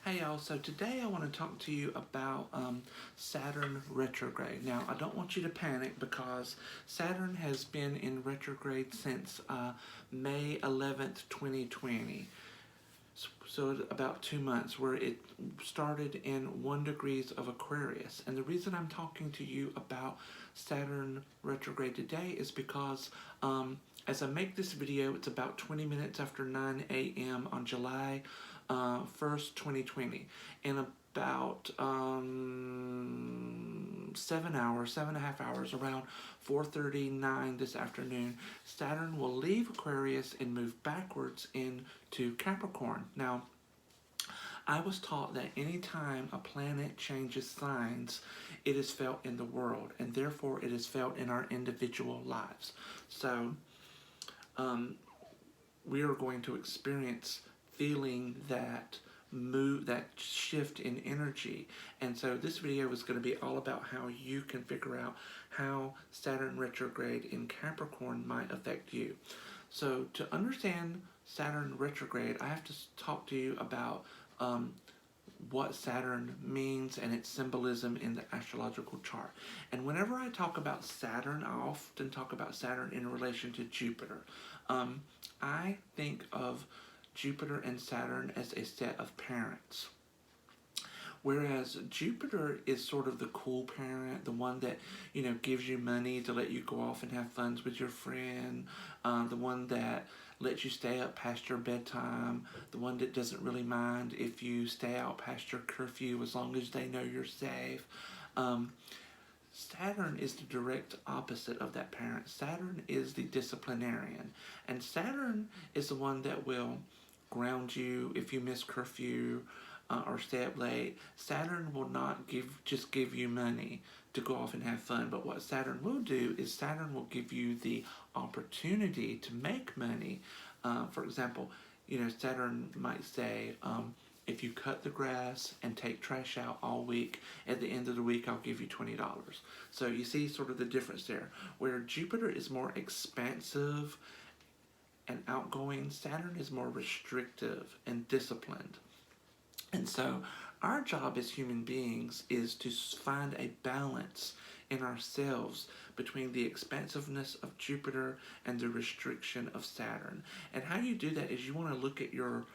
Hey y'all, so today I want to talk to you about Saturn retrograde. Now, I don't want you to panic because Saturn has been in retrograde since May 11th, 2020. So about 2 months, where it started in 1 degrees of Aquarius. And the reason I'm talking to you about Saturn retrograde today is because as I make this video, it's about 20 minutes after 9 a.m. on July 1st, 2020. In about 7.5 hours, around 4:39 this afternoon, Saturn will leave Aquarius and move backwards into Capricorn. Now, I was taught that anytime a planet changes signs, it is felt in the world, and therefore it is felt in our individual lives. So, we are going to experience feeling that that shift in energy. And so this video is going to be all about how you can figure out how Saturn retrograde in Capricorn might affect you. So to understand Saturn retrograde, I have to talk to you about what Saturn means and its symbolism in the astrological chart. And whenever I talk about Saturn, I often talk about Saturn in relation to Jupiter. I think of Jupiter and Saturn as a set of parents. Whereas Jupiter is sort of the cool parent, the one that, gives you money to let you go off and have fun with your friend, the one that lets you stay up past your bedtime, the one that doesn't really mind if you stay out past your curfew as long as they know you're safe. Saturn is the direct opposite of that parent. Saturn is the disciplinarian. And Saturn is the one that will ground you if you miss curfew or stay up late. Saturn will not just give you money to go off and have fun. But what Saturn will do is Saturn will give you the opportunity to make money. For example, Saturn might say, if you cut the grass and take trash out all week, at the end of the week, I'll give you $20. So you see sort of the difference there. Where Jupiter is more expansive and outgoing, Saturn is more restrictive and disciplined. And so our job as human beings is to find a balance in ourselves between the expansiveness of Jupiter and the restriction of Saturn. And how you do that is you want to look at your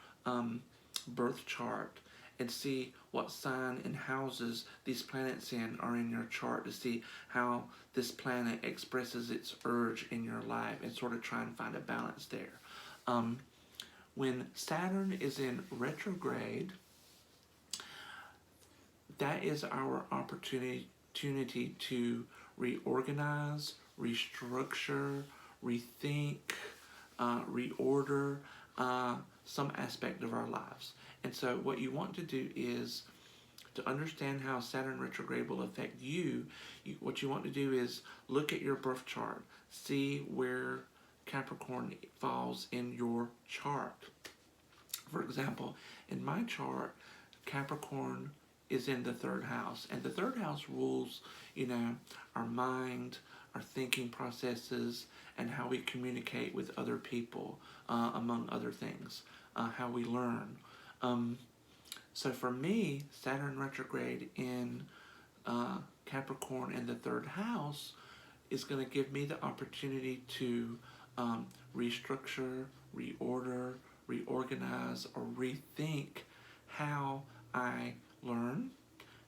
birth chart and see what sign and houses these planets are in your chart, to see how this planet expresses its urge in your life and sort of try and find a balance there. When Saturn is in retrograde, that is our opportunity to reorganize, restructure, rethink, reorder some aspect of our lives. And so what you want to do is, to understand how Saturn retrograde will affect you, what you want to do is look at your birth chart, see where Capricorn falls in your chart. For example, in my chart, Capricorn is in the 3rd house, and the 3rd house rules, our mind, our thinking processes, and how we communicate with other people, among other things, how we learn. So for me, Saturn retrograde in Capricorn in the 3rd house is going to give me the opportunity to restructure, reorder, reorganize, or rethink how I learn,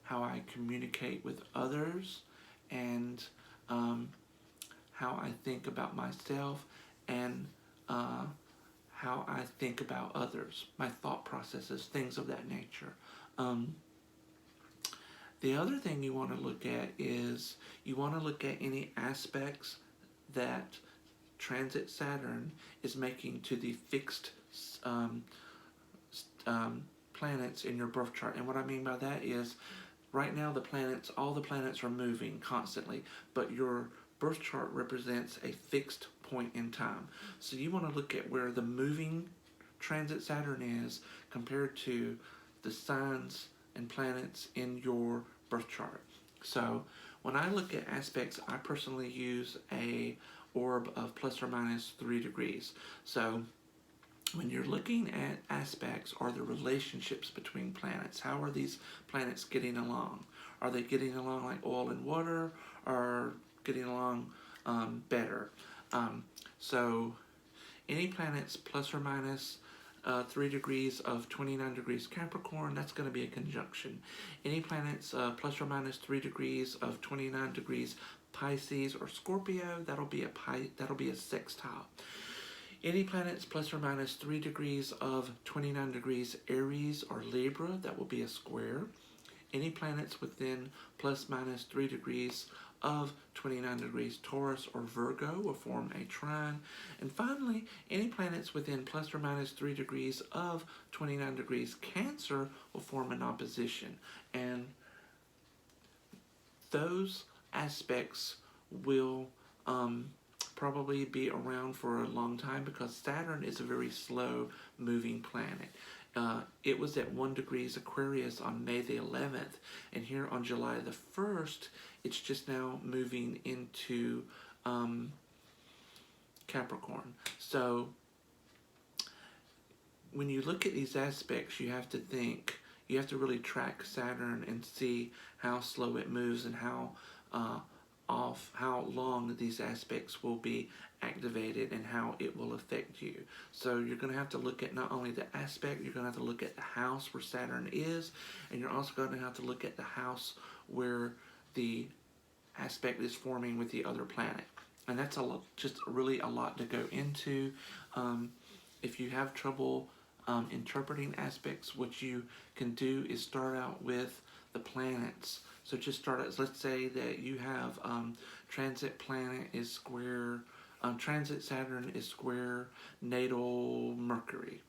how I communicate with others, and how I think about myself, and how I think about others, my thought processes, things of that nature. The other thing you want to look at is you want to look at any aspects that transit Saturn is making to the fixed planets in your birth chart. And what I mean by that is, right now all the planets are moving constantly, but your birth chart represents a fixed point in time. So you want to look at where the moving transit Saturn is compared to the signs and planets in your birth chart. So when I look at aspects, I personally use a orb of plus or minus 3 degrees. So when you're looking at aspects or the relationships between planets, how are these planets getting along? Are they getting along like oil and water, or getting along better? So any planets plus or minus 3 degrees of 29 degrees Capricorn, that's going to be a conjunction. Any planets plus or minus 3 degrees of 29 degrees Pisces or Scorpio, that'll be a sextile. Any planets plus or minus 3 degrees of 29 degrees Aries or Libra, that will be a square. Any planets within plus minus 3 degrees of 29 degrees Taurus or Virgo will form a trine. And finally, any planets within plus or minus 3 degrees of 29 degrees Cancer will form an opposition. And those aspects will probably be around for a long time, because Saturn is a very slow moving planet. It was at 1 degrees Aquarius on May the 11th, and here on July the 1st, it's just now moving into Capricorn. So when you look at these aspects, you have to really track Saturn and see how slow it moves and how long these aspects will be activated and how it will affect you. So you're going to have to look at not only the aspect, you're going to have to look at the house where Saturn is, and you're also going to have to look at the house where the aspect is forming with the other planet. And that's just really a lot to go into. If you have trouble interpreting aspects, what you can do is start out with the planets. So just start out, let's say that you have transit planet is square, transit Saturn is square natal Mercury.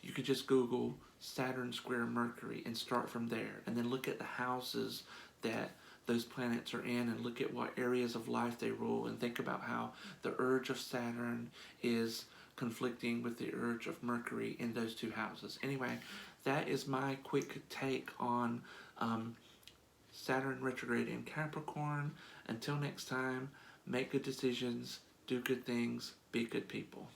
You could just Google Saturn square Mercury and start from there, and then look at the houses that those planets are in, and look at what areas of life they rule, and think about how the urge of Saturn is conflicting with the urge of Mercury in those two houses. Anyway, that is my quick take on Saturn retrograde in Capricorn. Until next time, make good decisions, do good things, be good people.